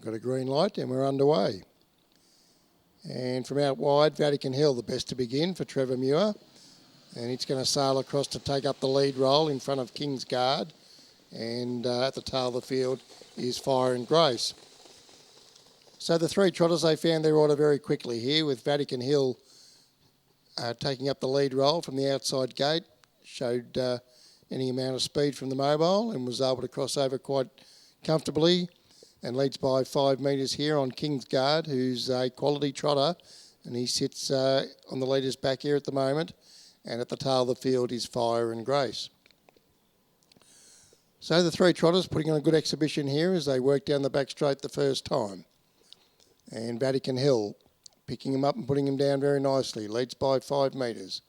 Got a green light and we're underway. And from out wide, Vatican Hill, the best to begin for Trevor Muir. And it's going to sail across to take up the lead role in front of King's Guard. And at the tail of the field is Fire and Grace. So the three trotters, they found their order very quickly here, with Vatican Hill taking up the lead role from the outside gate. Showed any amount of speed from the mobile and was able to cross over quite comfortably, and leads by 5 metres here on King's Guard, who's a quality trotter, and he sits on the leader's back here at the moment. And at the tail of the field is Fire and Grace. So the three trotters putting on a good exhibition here as they work down the back straight the first time. And Vatican Hill picking him up and putting him down very nicely. Leads by 5 metres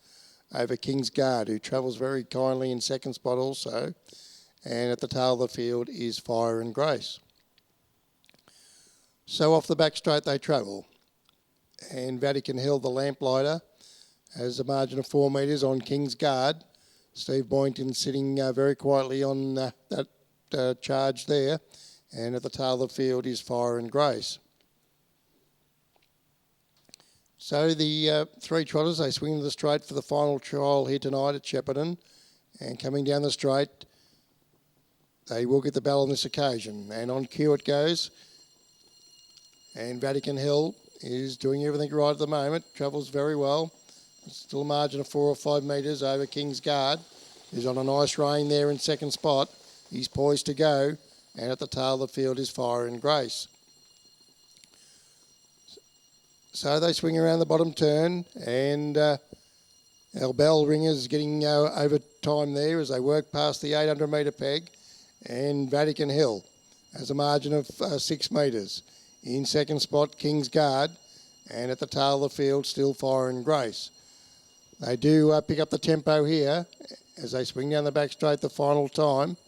over King's Guard, who travels very kindly in second spot also. And at the tail of the field is Fire and Grace. So off the back straight they travel. And Vatican Hill, the lamplighter, has a margin of 4 metres on King's Guard. Steve Boynton sitting very quietly on that charge there. And at the tail of the field is Fire and Grace. So the three trotters, they swing to the straight for the final trial here tonight at Shepparton. And coming down the straight, they will get the bell on this occasion. And on cue it goes. And Vatican Hill is doing everything right at the moment. Travels very well. Still a margin of 4 or 5 metres over King's Guard. He's on a nice rein there in second spot. He's poised to go. And at the tail of the field is Fire and Grace. So they swing around the bottom turn, and our bell ringer's getting over time there as they work past the 800 metre peg. And Vatican Hill has a margin of 6 metres. In second spot, King's Guard, and at the tail of the field, still Fire and Grace. They do pick up the tempo here as they swing down the back straight the final time.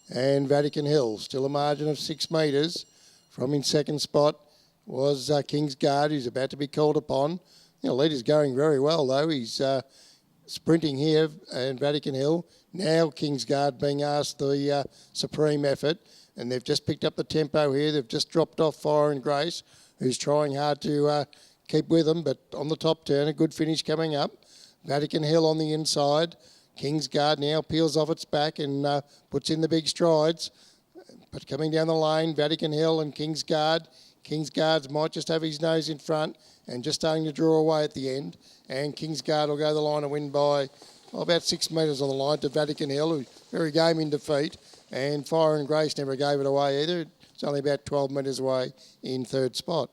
And Vatican Hill, still a margin of 6 metres from in second spot was King's Guard, who's about to be called upon. The leader's going very well, though. He's sprinting here in Vatican Hill. Now King's Guard being asked the supreme effort, and they've just picked up the tempo here. They've just dropped off Fire and Grace, who's trying hard to keep with them, but on the top turn, a good finish coming up. Vatican Hill on the inside. King's Guard now peels off its back and puts in the big strides. But coming down the lane, Vatican Hill and King's Guard. King's Guards might just have his nose in front and just starting to draw away at the end. And King's Guard will go the line and win by about 6 metres on the line to Vatican Hill, who's very game in defeat. And Fire and Grace never gave it away either. It's only about 12 metres away in third spot.